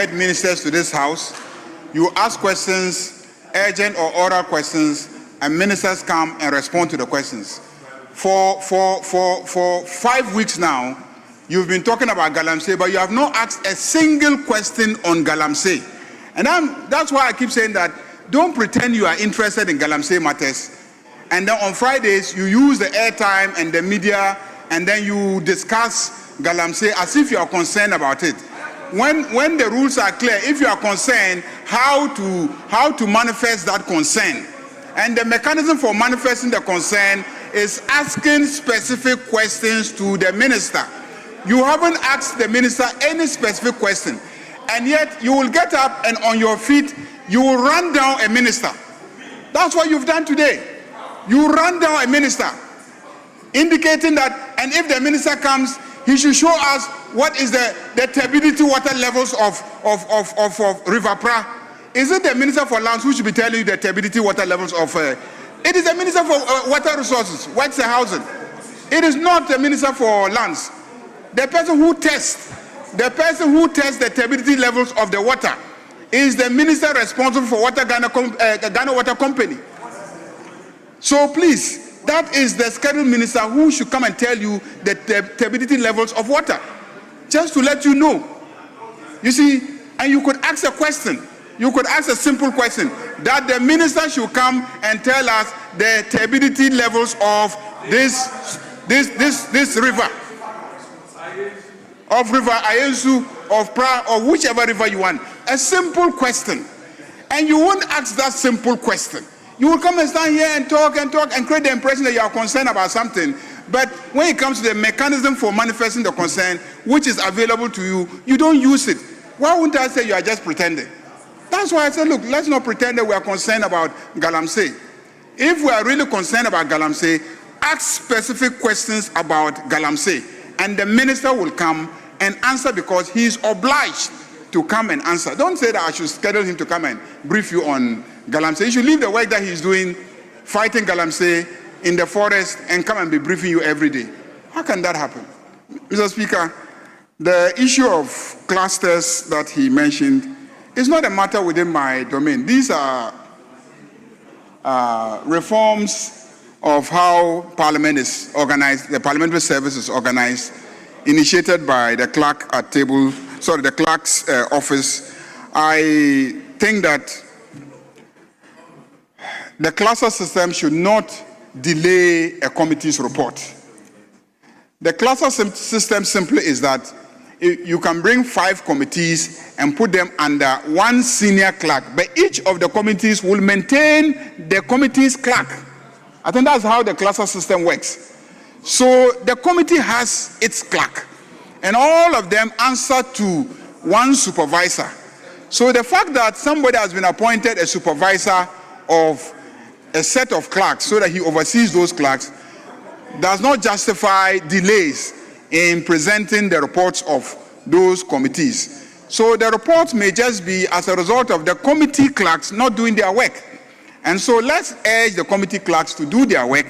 get ministers to this house, you ask questions, urgent or oral questions, and ministers come and respond to the questions. For 5 weeks now, you've been talking about Galamsey, but you have not asked a single question on Galamsey. And that's why I keep saying that don't pretend you are interested in Galamsey matters. And then on Fridays, you use the airtime and the media, and then you discuss Galamsey as if you are concerned about it. When the rules are clear, if you are concerned, how to manifest that concern. And the mechanism for manifesting the concern is asking specific questions to the minister. You haven't asked the minister any specific question, and yet you will get up and on your feet, you will run down a minister. That's what you've done today. You run down a minister, indicating that, and if the minister comes, he should show us what is the turbidity water levels of River Pra. Is it the Minister for Lands who should be telling you the turbidity water levels of... it is the Minister for Water Resources, Housing. It is not the Minister for Lands. The person who tests the turbidity levels of the water is the minister responsible for Ghana Water Company. So please, that is the scheduled minister who should come and tell you the turbidity levels of water, just to let you know. You see, and you could ask a question. You could ask a simple question, that the minister should come and tell us the turbidity levels of this river, of River Ayensu, of Pra, or whichever river you want. A simple question. And you won't ask that simple question. You will come and stand here and talk and create the impression that you are concerned about something. But when it comes to the mechanism for manifesting the concern, which is available to you, you don't use it. Why wouldn't I say you are just pretending? That's why I said, look, let's not pretend that we are concerned about Galamsey. If we are really concerned about Galamsey, ask specific questions about Galamsey, and the minister will come and answer because he is obliged to come and answer. Don't say that I should schedule him to come and brief you on Galamsey. You should leave the work that he's doing, fighting Galamsey in the forest, and come and be briefing you every day. How can that happen? Mr. Speaker, the issue of clusters that he mentioned is not a matter within my domain. These are reforms of how Parliament is organized, the parliamentary service is organized, initiated by the clerk at the clerk's office. I think that the cluster system should not delay a committee's report. The cluster system simply is that you can bring 5 committees and put them under one senior clerk, but each of the committees will maintain the committee's clerk. I think that's how the cluster system works. So the committee has its clerk, and all of them answer to one supervisor. So the fact that somebody has been appointed a supervisor of a set of clerks so that he oversees those clerks does not justify delays in presenting the reports of those committees. So the reports may just be as a result of the committee clerks not doing their work. And so let's urge the committee clerks to do their work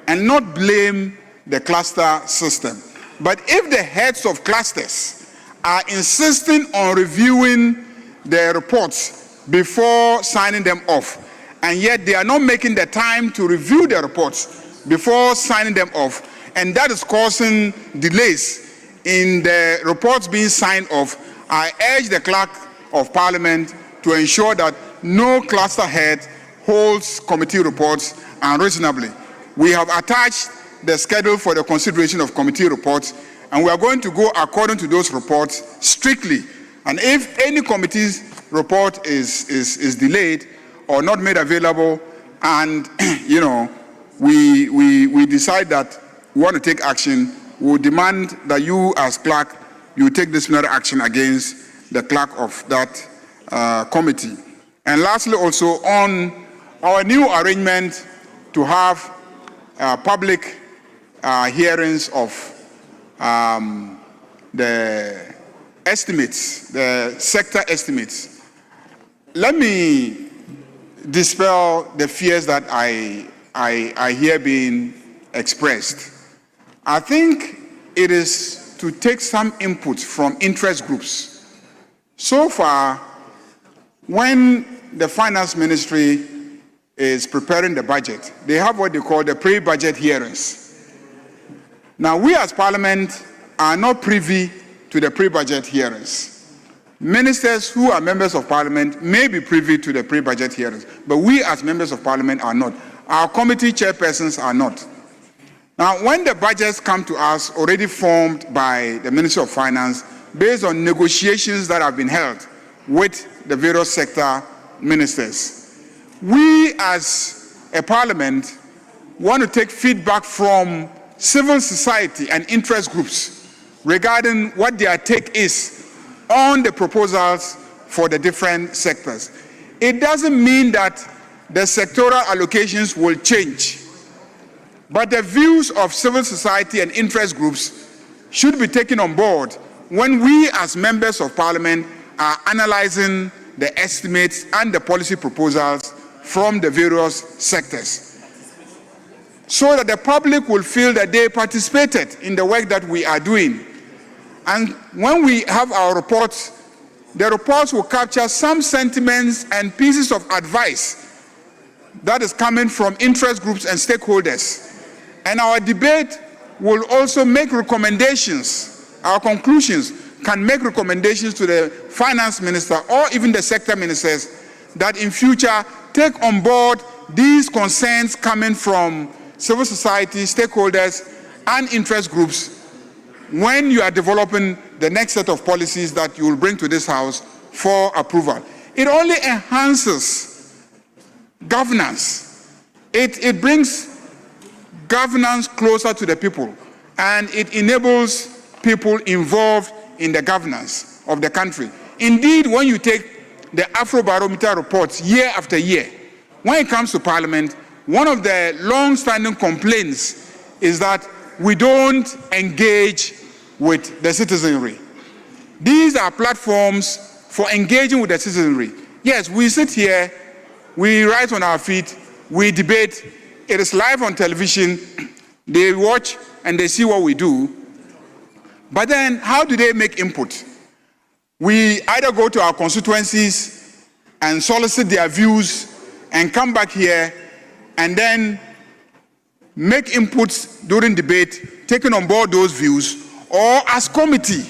and not blame the cluster system. But if the heads of clusters are insisting on reviewing the reports before signing them off, and yet they are not making the time to review the reports before signing them off, and that is causing delays in the reports being signed off, I urge the Clerk of Parliament to ensure that no cluster head holds committee reports unreasonably. We have attached the schedule for the consideration of committee reports, and we are going to go according to those reports strictly. And if any committee's report is delayed or not made available, and we decide that we want to take action, we will demand that you as clerk, you take disciplinary action against the clerk of that committee. And lastly, also on our new arrangement to have public hearings of the estimates, the sector estimates. Let me dispel the fears that I hear being expressed. I think it is to take some input from interest groups So far, when the Finance Ministry is preparing the budget, they have what they call the pre-budget hearings. Now, we as Parliament are not privy to the pre-budget hearings. Ministers who are members of Parliament may be privy to the pre-budget hearings, but we as members of Parliament are not. Our committee chairpersons are not. Now, when the budgets come to us already formed by the Ministry of Finance, based on negotiations that have been held with the various sector ministers, we as a Parliament want to take feedback from civil society and interest groups regarding what their take is on the proposals for the different sectors. It doesn't mean that the sectoral allocations will change, but the views of civil society and interest groups should be taken on board when we as members of Parliament are analyzing the estimates and the policy proposals from the various sectors, so that the public will feel that they participated in the work that we are doing. And when we have our reports, the reports will capture some sentiments and pieces of advice that is coming from interest groups and stakeholders. And our debate will also make recommendations. Our conclusions can make recommendations to the finance minister or even the sector ministers that in future take on board these concerns coming from civil society, stakeholders, and interest groups when you are developing the next set of policies that you will bring to this House for approval. It only enhances governance. It brings governance closer to the people, and it enables people involved in the governance of the country. Indeed, when you take the Afrobarometer reports year after year, when it comes to Parliament, one of the long-standing complaints is that we don't engage with the citizenry. These are platforms for engaging with the citizenry. Yes, we sit here, we rise on our feet, we debate, it is live on television, they watch and they see what we do. But then, how do they make input? We either go to our constituencies and solicit their views and come back here and then make inputs during debate, taking on board those views, or as committee,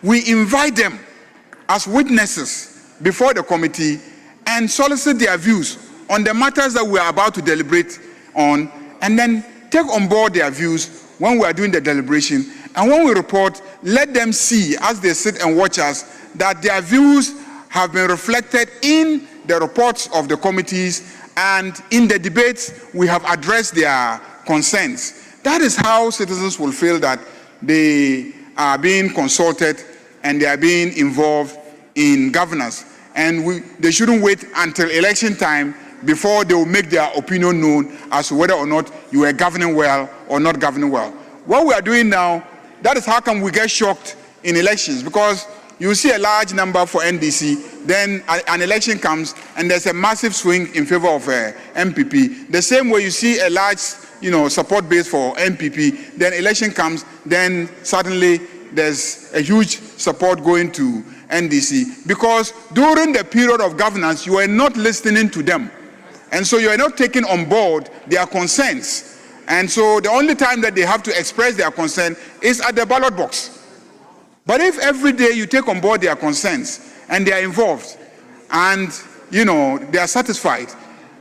we invite them as witnesses before the committee and solicit their views on the matters that we are about to deliberate on, and then take on board their views when we are doing the deliberation. And when we report, let them see, as they sit and watch us, that their views have been reflected in the reports of the committees, and in the debates, we have addressed their concerns. That is how citizens will feel that they are being consulted and they are being involved in governance. And they shouldn't wait until election time before they will make their opinion known as to whether or not you are governing well or not governing well. What we are doing now, that is how come we get shocked in elections, because you see a large number for NDC, then an election comes and there's a massive swing in favor of MPP. The same way you see a large support base for MPP, then election comes, then suddenly there's a huge support going to NDC, because during the period of governance, you are not listening to them. And so you are not taking on board their concerns. And so the only time that they have to express their concern is at the ballot box. But if every day you take on board their concerns and they are involved and they are satisfied,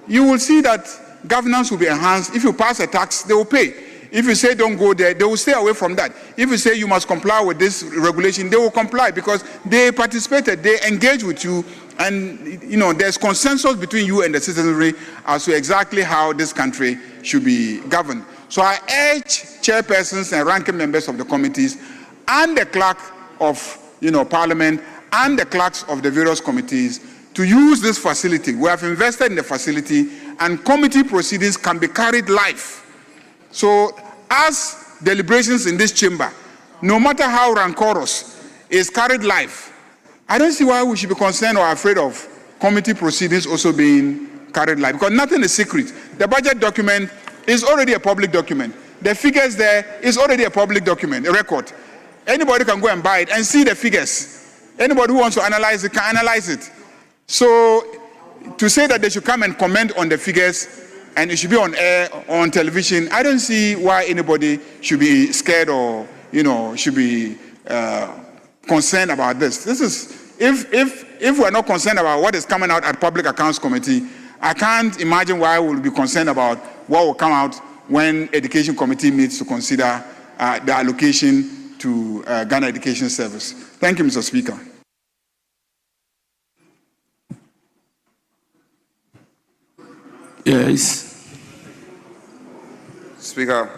you will see that governance will be enhanced. If you pass a tax, they will pay. If you say don't go there, they will stay away from that. If you say you must comply with this regulation, they will comply because they participated, they engage with you, and there's consensus between you and the citizenry as to exactly how this country should be governed. So I urge chairpersons and ranking members of the committees and the clerk of Parliament and the clerks of the various committees to use this facility. We have invested in the facility, and committee proceedings can be carried live. So as deliberations in this chamber, no matter how rancorous, is carried live, I don't see why we should be concerned or afraid of committee proceedings also being carried live, because nothing is secret. The budget document is already a public document. The figures there is already a public document, a record. Anybody can go and buy it and see the figures. Anybody who wants to analyze it can analyze it. So to say that they should come and comment on the figures and it should be on air, on television, I don't see why anybody should be scared or, should be concerned about this. This is, if we're not concerned about what is coming out at Public Accounts Committee, I can't imagine why we'll be concerned about what will come out when Education Committee meets to consider the allocation to Ghana Education Service. Thank you, Mr. Speaker. Yes. Speaker,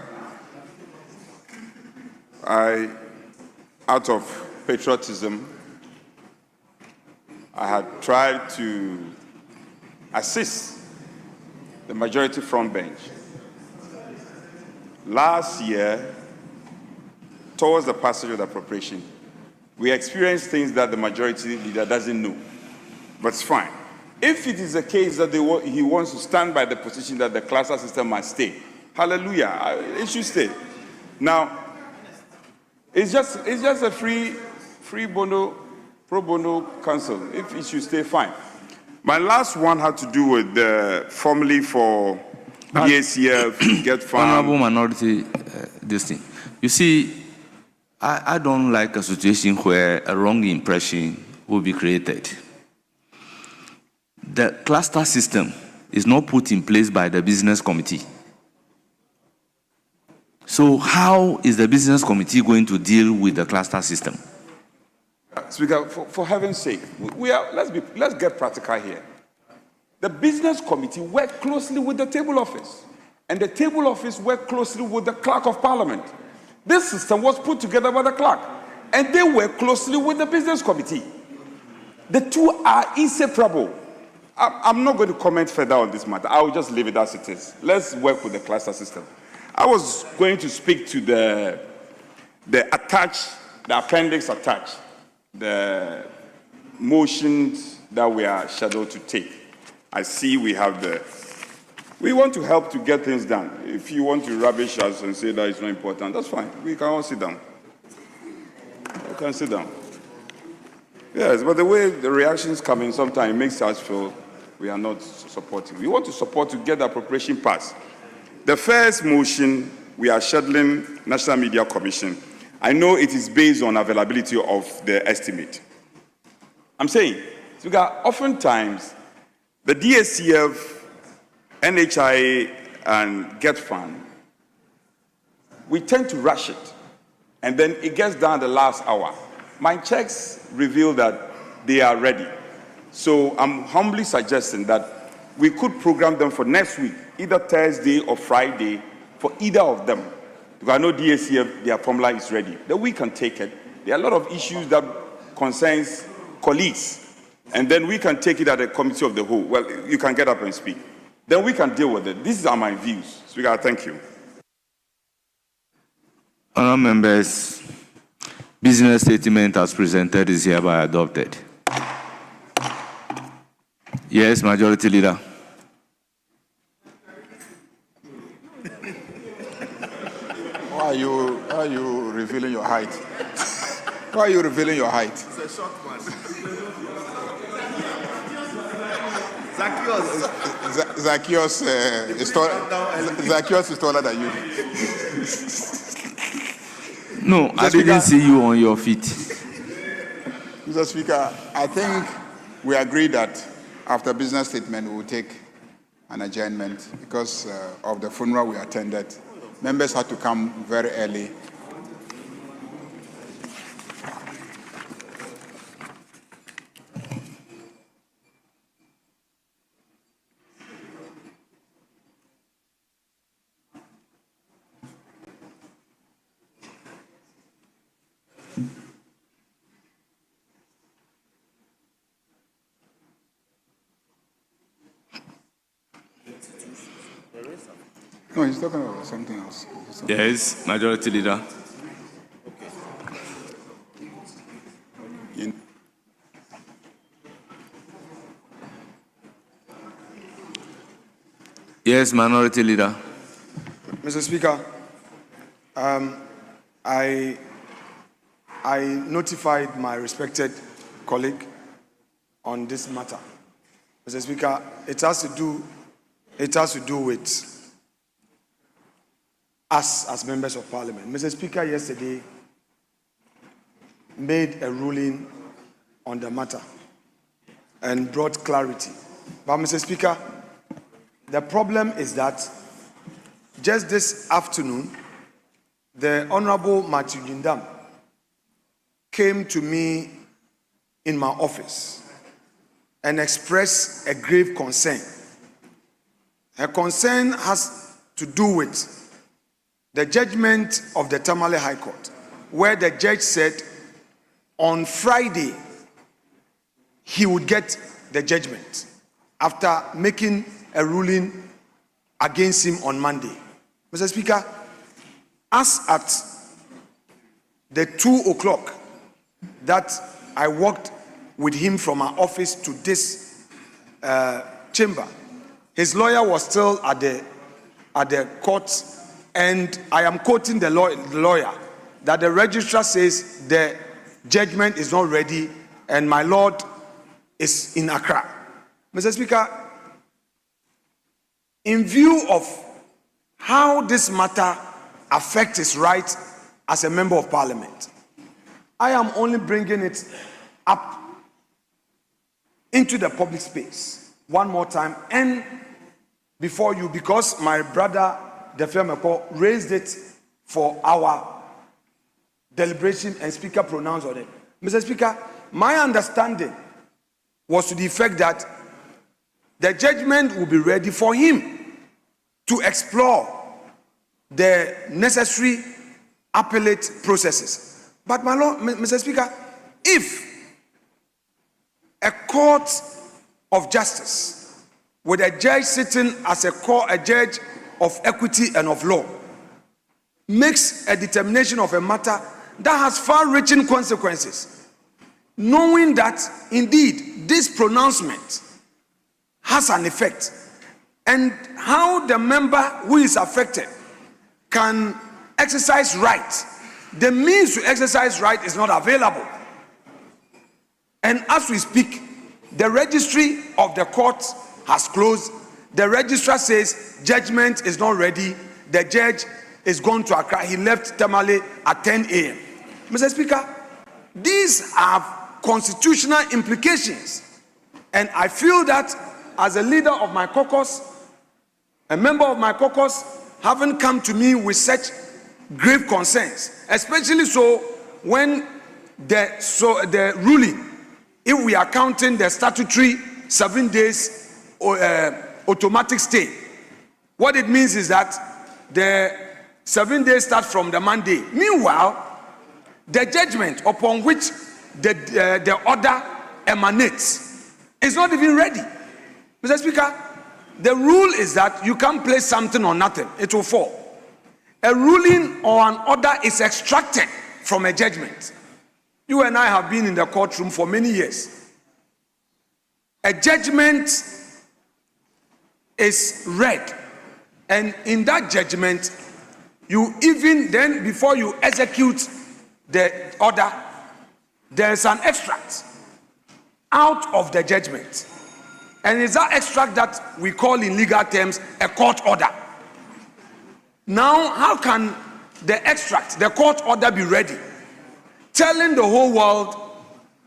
out of patriotism, I had tried to assist the majority front bench. Last year, towards the passage of the appropriation, we experienced things that the majority leader doesn't know, but it's fine. If it is a case that he wants to stand by the position that the cluster system must stay, hallelujah, it should stay. Now, it's just a free bono, pro bono council. If it should stay, fine. My last one had to do with the formally for DACF, Get Farm. Honorable Minority, this thing. You see, I don't like a situation where a wrong impression will be created. The cluster system is not put in place by the business committee. So how is the business committee going to deal with the cluster system? Speaker, for heaven's sake, let's get practical here. The business committee worked closely with the table office, and the table office worked closely with the clerk of parliament. This system was put together by the clerk, and they work closely with the business committee. The two are inseparable. I'm not going to comment further on this matter. I will just leave it as it is. Let's work with the cluster system. I was going to speak to the appendix attached, the motions that we are scheduled to take. I see we have we want to help to get things done. If you want to rubbish us and say that it's not important, that's fine. We can all sit down. We can sit down. Yes, but the way the reactions come in, sometimes it makes us feel we are not supporting. We want to support to get the appropriation passed. The first motion, we are scheduling National Media Commission. I know it is based on availability of the estimate. I'm saying, oftentimes, the DACF, NHIA, and Get Fund, we tend to rush it, and then it gets down the last hour. My checks reveal that they are ready. So I'm humbly suggesting that we could program them for next week, either Thursday or Friday, for either of them. Because I know DACF, their formula is ready. Then we can take it. There are a lot of issues that concerns colleagues. And then we can take it at the committee of the whole. Well, you can get up and speak. Then we can deal with it. These are my views. Speaker, thank you. Honourable members, business statement as presented is hereby adopted. Yes, Majority Leader. Why are you revealing your height? Why are you revealing your height? It's a short one. Zacchaeus is taller than you. No, I didn't see you on your feet. Mr. Speaker, I think we agree that after business statement, we will take an adjournment because of the funeral we attended. Members had to come very early. No, he's talking about something else. Yes, Majority Leader. Yes, Minority Leader. Mr. Speaker, I notified my respected colleague on this matter. Mr. Speaker, it has to do with us as members of parliament. Mr. Speaker yesterday made a ruling on the matter and brought clarity. But Mr. Speaker, the problem is that just this afternoon, the Honorable Matthew Gindam came to me in my office and expressed a grave concern. Her concern has to do with the judgment of the Tamale High Court, where the judge said on Friday he would get the judgment after making a ruling against him on Monday. Mr. Speaker, as at the 2 o'clock that I walked with him from our office to this chamber, his lawyer was still at the court, and I am quoting the lawyer that the registrar says the judgment is not ready and my lord is in Accra. Mr. Speaker, in view of how this matter affects his right as a member of parliament, I am only bringing it up into the public space one more time and before you, because my brother Defemeko raised it for our deliberation and speaker pronounced on it. Mr. Speaker, my understanding was to the effect that the judgment will be ready for him to explore the necessary appellate processes. But my lord, Mr. Speaker, if a court of justice with a judge sitting as a judge of equity and of law makes a determination of a matter that has far-reaching consequences, knowing that indeed this pronouncement has an effect, and how the member who is affected can exercise right, the means to exercise right is not available. And as we speak, the registry of the court has closed. The registrar says judgment is not ready. The judge is gone to Accra. He left Tamale at 10 a.m. Mr. Speaker, these have constitutional implications. And I feel that as a leader of my caucus, a member of my caucus, having come to me with such grave concerns, especially so when the ruling, if we are counting the statutory 7 days automatic stay, what it means is that the 7 days start from the Monday. Meanwhile, the judgment upon which the order emanates is not even ready. Mr. Speaker, the rule is that you can't place something on nothing, it will fall. A ruling or an order is extracted from a judgment. You and I have been in the courtroom for many years. A judgment is read, and in that judgment, you even then, before you execute the order, there's an extract out of the judgment. And it's that extract that we call in legal terms a court order. Now, how can the extract, the court order, be ready, telling the whole world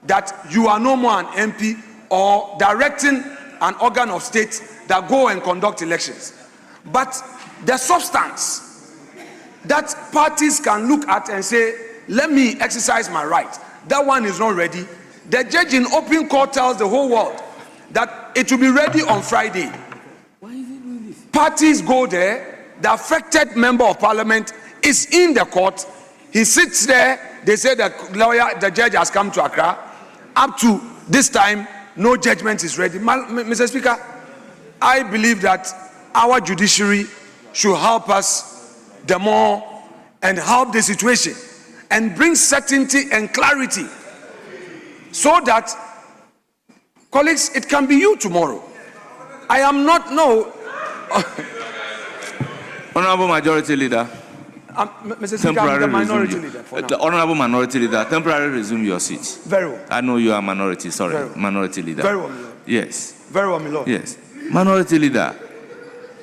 that you are no more an MP or directing an organ of state that go and conduct elections? But the substance that parties can look at and say, let me exercise my right, that one is not ready. The judge in open court tells the whole world that it will be ready on Friday. Parties go there, the affected member of parliament is in the court, he sits there, they say the judge has come to Accra. Up to this time, no judgment is ready. Mr. Speaker, I believe that our judiciary should help us the more and help the situation and bring certainty and clarity so that, colleagues, it can be you tomorrow. I am not, no. Honorable Majority Leader. Mr. Speaker, I'm the minority leader for now. The honorable minority leader, temporarily resume your seat. Very well. I know you are minority, sorry, Very well. minority leader. Very well, my lord. Yes. Very well, my lord. Yes. Minority leader,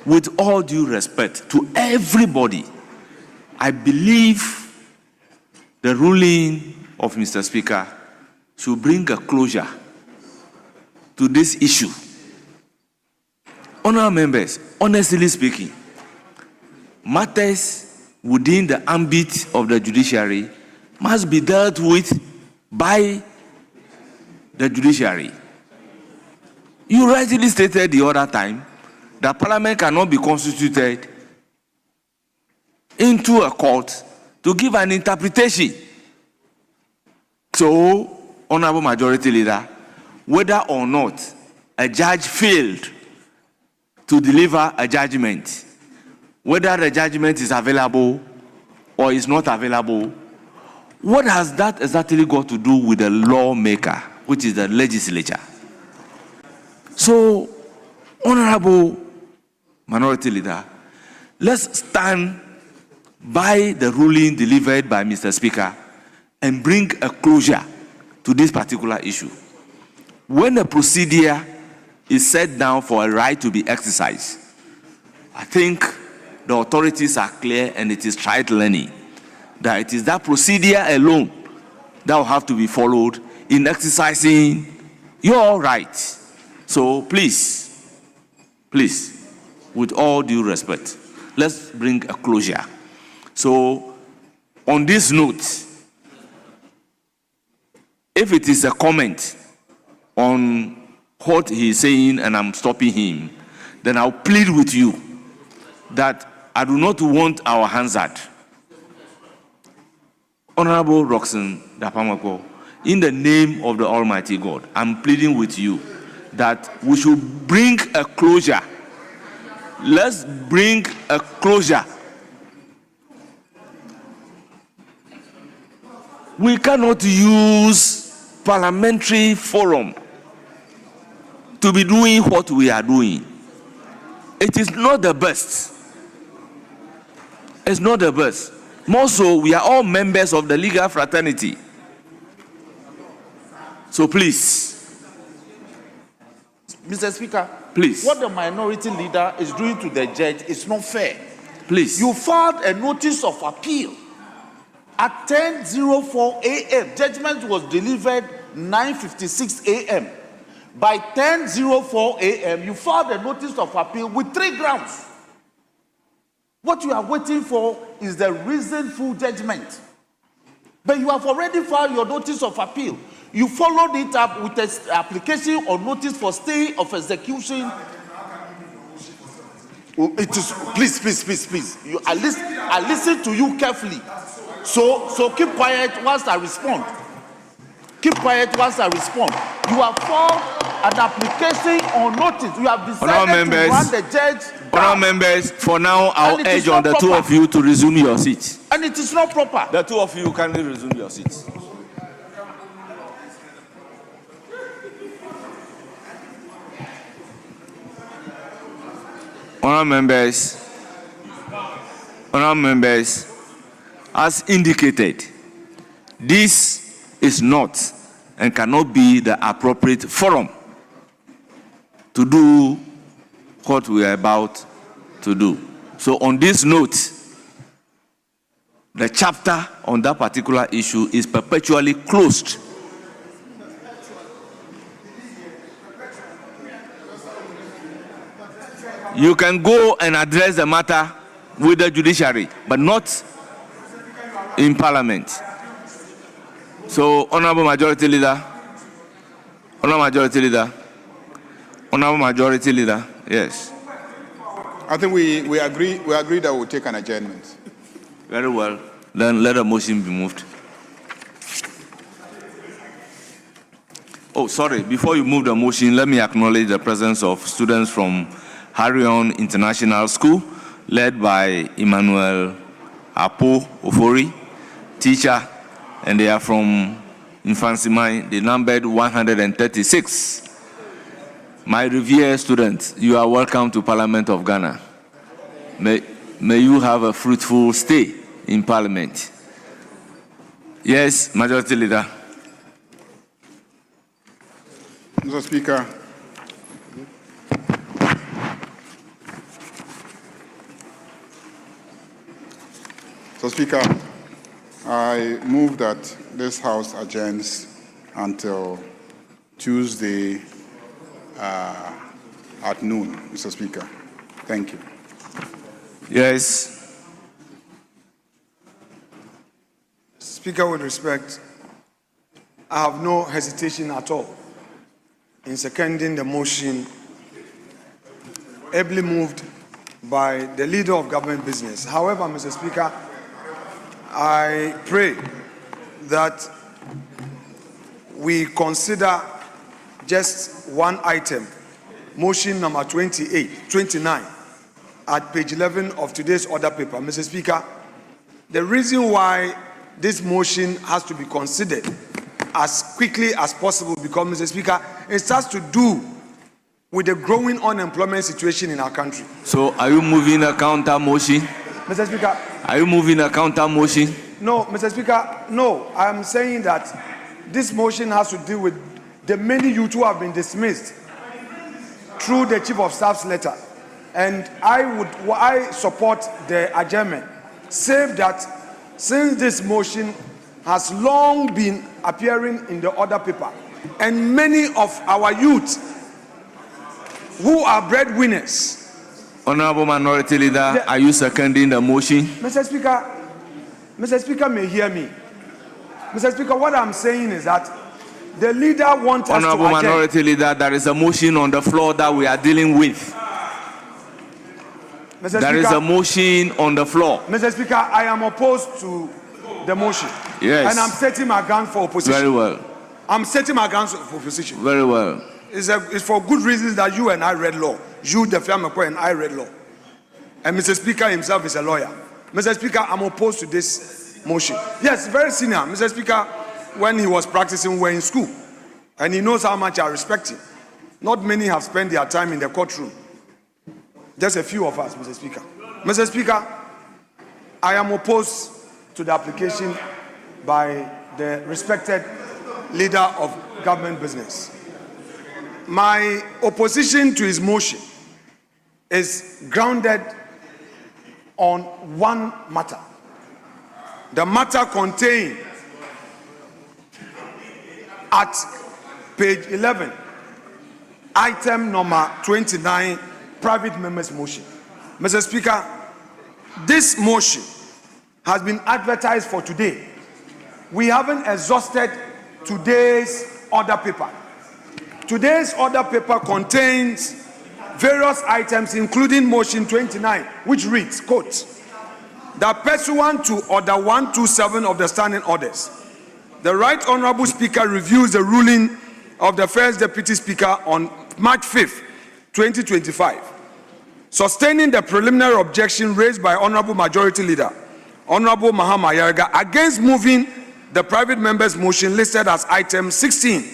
with all due respect to everybody, I believe the ruling of Mr. Speaker should bring a closure to this issue. Honourable members, honestly speaking, matters within the ambit of the judiciary must be dealt with by the judiciary. You rightly stated the other time that Parliament cannot be constituted into a court to give an interpretation. So, Honorable Majority Leader, whether or not a judge failed to deliver a judgment, whether the judgment is available or is not available, what has that exactly got to do with the lawmaker, which is the legislature? So, Honorable Minority Leader, let's stand by the ruling delivered by Mr. Speaker and bring a closure to this particular issue. When a procedure is set down for a right to be exercised, I think the authorities are clear, and it is tried learning that it is that procedure alone that will have to be followed in exercising your rights. So please, with all due respect, let's bring a closure. So on this note, if it is a comment on what he is saying and I'm stopping him, then I'll plead with you that I do not want our hands out. Honorable Roxanne Dapamako, in the name of the Almighty God, I'm pleading with you that we should bring a closure. Let's bring a closure. We cannot use parliamentary forum to be doing what we are doing. It is not the best. It's not the best. More so, we are all members of the legal fraternity. So please. Mr. Speaker, please. What the minority leader is doing to the judge is not fair. Please. You filed a notice of appeal at 10:04 a.m. Judgment was delivered 9:56 a.m. By 10:04 a.m., you filed a notice of appeal with 3 grounds. What you are waiting for is the reasoned full judgment. But you have already filed your notice of appeal. You followed it up with an application or notice for stay of execution. It is, please. I listen to you carefully. So keep quiet whilst I respond. Keep quiet whilst I respond. You have filed an application or notice. You have decided to run the judge down. Honourable members, for now, I'll urge on the two of you to resume your seats. And it is not proper. The two of you can resume your seats. Honourable members, as indicated, this is not and cannot be the appropriate forum to do what we are about to do. So on this note, the chapter on that particular issue is perpetually closed. You can go and address the matter with the judiciary, but not in Parliament. So, Honourable Majority Leader, yes. I think we agree that we'll take an adjournment. Very well. Then let a motion be moved. Oh, sorry. Before you move the motion, let me acknowledge the presence of students from Harion International School, led by Emmanuel Apo Ofori, teacher, and they are from Infancy. They numbered 136. My revered students, you are welcome to Parliament of Ghana. May you have a fruitful stay. in Parliament. Yes, Majority Leader. Mr. Speaker, I move that this House adjourns until Tuesday at noon, Mr. Speaker. Thank you. Yes. Speaker, with respect, I have no hesitation at all in seconding the motion ably moved by the leader of government business. However, Mr. Speaker, I pray that we consider just one item, motion number 29, at page 11 of today's order paper. Mr. Speaker, the reason why this motion has to be considered as quickly as possible, because, Mr. Speaker, it has to do with the growing unemployment situation in our country. So are you moving a counter motion? Mr. Speaker, Are you moving a counter motion? no, Mr. Speaker, no. I'm saying that this motion has to deal with the many youth who have been dismissed through the Chief of Staff's letter. And I support the adjournment, save that since this motion has long been appearing in the order paper, and many of our youth who are breadwinners. Honorable Minority Leader, are you seconding the motion? Mr. Speaker may hear me. Mr. Speaker, what I'm saying is that the leader wants us to Honorable adjourn. Minority Leader, there is a motion on the floor that we are dealing with. Mr. There is Speaker, a motion on the floor. Mr. Speaker, I am opposed to the motion. Yes. And I'm setting my ground for opposition. Very well. I'm setting my ground for opposition. Very well. It's for good reasons that you and I read law. You, the Fiamako, and I read law. And Mr. Speaker himself is a lawyer. Mr. Speaker, I'm opposed to this motion. Yes, very senior. Mr. Speaker, when he was practicing, we were in school. And he knows how much I respect him. Not many have spent their time in the courtroom. Just a few of us, Mr. Speaker. Mr. Speaker, I am opposed to the application by the respected leader of government business. My opposition to his motion is grounded on one matter. The matter contained at page 11, item number 29, private members' motion. Mr. Speaker, this motion has been advertised for today. We haven't exhausted today's order paper. Today's order paper contains various items, including motion 29, which reads, quote, that pursuant to order 127 of the standing orders, the Right Honorable Speaker reviews the ruling of the First Deputy Speaker on March 5th, 2025, sustaining the preliminary objection raised by Honorable Majority Leader, Honorable Mahama Ayariga, against moving the private member's motion listed as item 16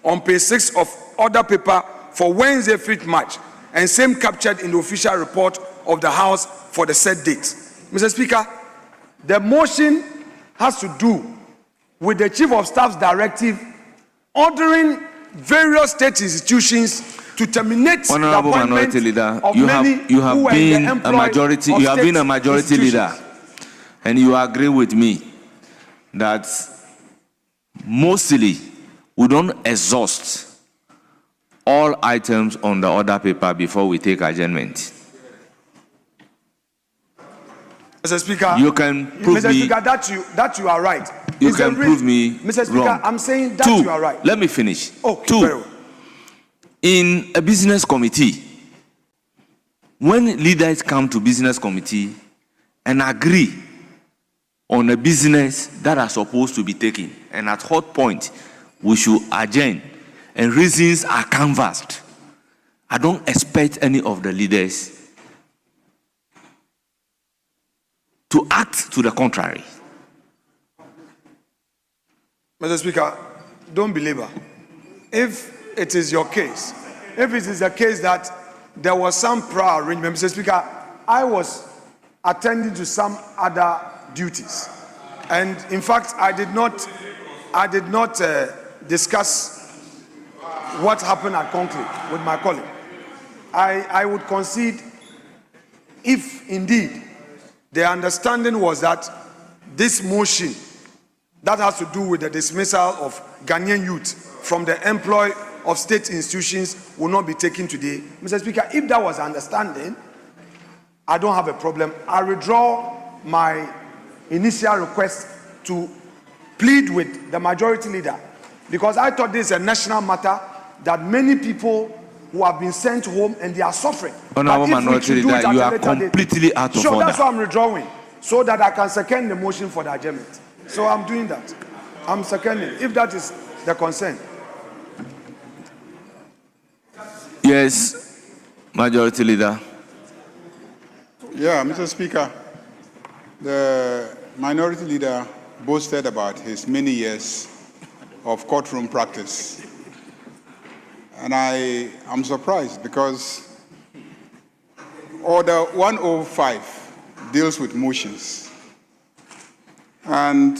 on page 6 of order paper for Wednesday, 5th March, and same captured in the official report of the House for the said date. Mr. Speaker, the motion has to do with the Chief of Staff's directive ordering various state institutions to terminate Honorable the appointment Minority Leader, of you many have who were in the been a employ majority. of You have been a state majority leader, institutions. and you agree with me that mostly we don't exhaust all items on the order paper before we take adjournment. Mr. Speaker, You can prove Mr. me. Speaker, that you are right. You It's a can risk. prove me Mr. Speaker, wrong. I'm saying that Two, you are right. let me finish. Okay, Two, very well. in a business committee, when leaders come to business committee and agree on a business that are supposed to be taken, and at what point we should adjourn, and reasons are canvassed, I don't expect any of the leaders to act to the contrary. Mr. Speaker, don't belabor. If it is your case, if it is a case that there was some prior arrangement, Mr. Speaker, I was attending to some other duties. And in fact, I did not discuss what happened at conclave with my colleague. I would concede if indeed the understanding was that this motion that has to do with the dismissal of Ghanaian youth from the employ of state institutions will not be taken today. Mr. Speaker, if that was understanding, I don't have a problem. I withdraw my initial request to plead with the majority leader, because I thought this is a national matter that many people who have been sent home and they are suffering. Honorable Minority Leader, you are completely out of order. Sure, that's why I'm withdrawing, so that I can second the motion for the adjournment. So I'm doing that. I'm seconding, if that is the concern. Yes, Majority Leader. Yeah, Mr. Speaker, the Minority Leader boasted about his many years of courtroom practice. And I am surprised because Order 105 deals with motions. And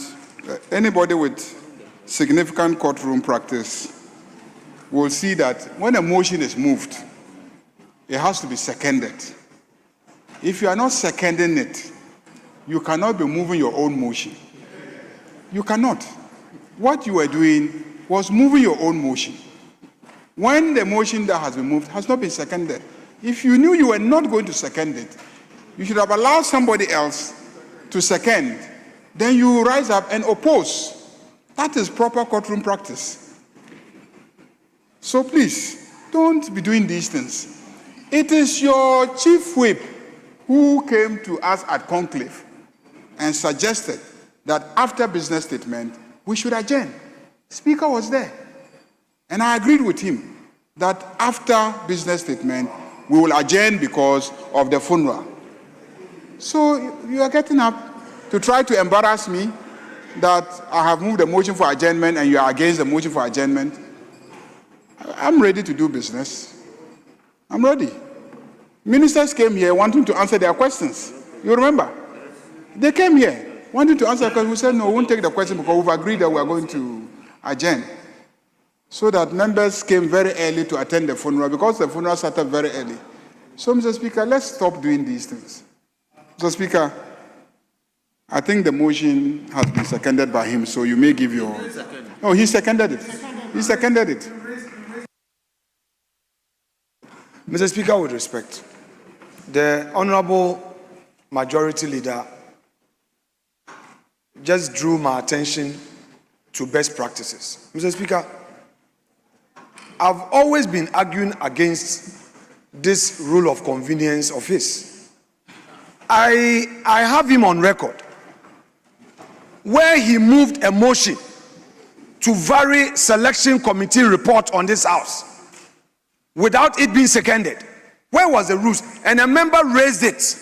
anybody with significant courtroom practice will see that when a motion is moved, it has to be seconded. If you are not seconding it, you cannot be moving your own motion. You cannot. What you were doing was moving your own motion. When the motion that has been moved has not been seconded, if you knew you were not going to second it, you should have allowed somebody else to second. Then you rise up and oppose. That is proper courtroom practice. So please, don't be doing these things. It is your chief whip who came to us at conclave and suggested that after business statement, we should adjourn. Speaker was there. And I agreed with him that after business statement, we will adjourn because of the funeral. So you are getting up to try to embarrass me that I have moved a motion for adjournment and you are against the motion for adjournment. I'm ready to do business. I'm ready. Ministers came here wanting to answer their questions. You remember? They came here wanting to answer because we said, no, we won't take the question because we've agreed that we are going to adjourn. So that members came very early to attend the funeral because the funeral started very early. So, Mr. Speaker, let's stop doing these things. Mr. Speaker, I think the motion has been seconded by him, so you may give your... No, he seconded it. He seconded it. Mr. Speaker, with respect, the Honorable Majority Leader just drew my attention to best practices. Mr. Speaker, I've always been arguing against this rule of convenience of his. I have him on record where he moved a motion to vary selection committee report on this house without it being seconded. Where was the rules? And a member raised it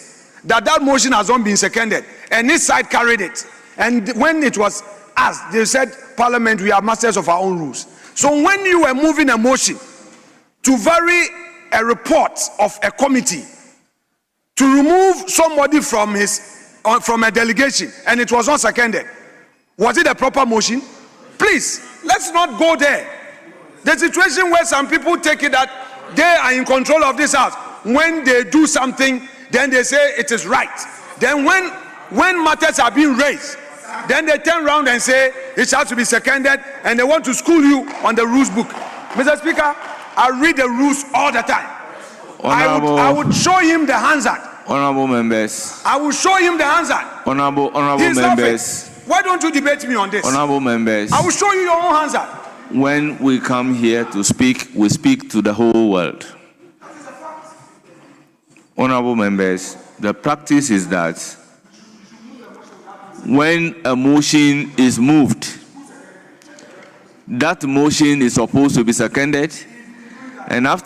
that motion has not been seconded, and his side carried it. And when it was asked, they said, Parliament, we are masters of our own rules. So when you were moving a motion to vary a report of a committee to remove somebody from a delegation, and it was not seconded, was it a proper motion? Please, let's not go there. The situation where some people take it that they are in control of this house. When they do something, then they say it is right. Then when matters are being raised, then they turn around and say it has to be seconded, and they want to school you on the rules book. Mr. Speaker, I read the rules all the time. I would show him the Hansard. Honorable members. I will show him the Hansard. Honorable members. Why don't you debate me on this? Honorable members. I will show you your own Hansard. When we come here to speak, we speak to the whole world. Honorable members, the practice is that when a motion is moved, that motion is supposed to be seconded, and after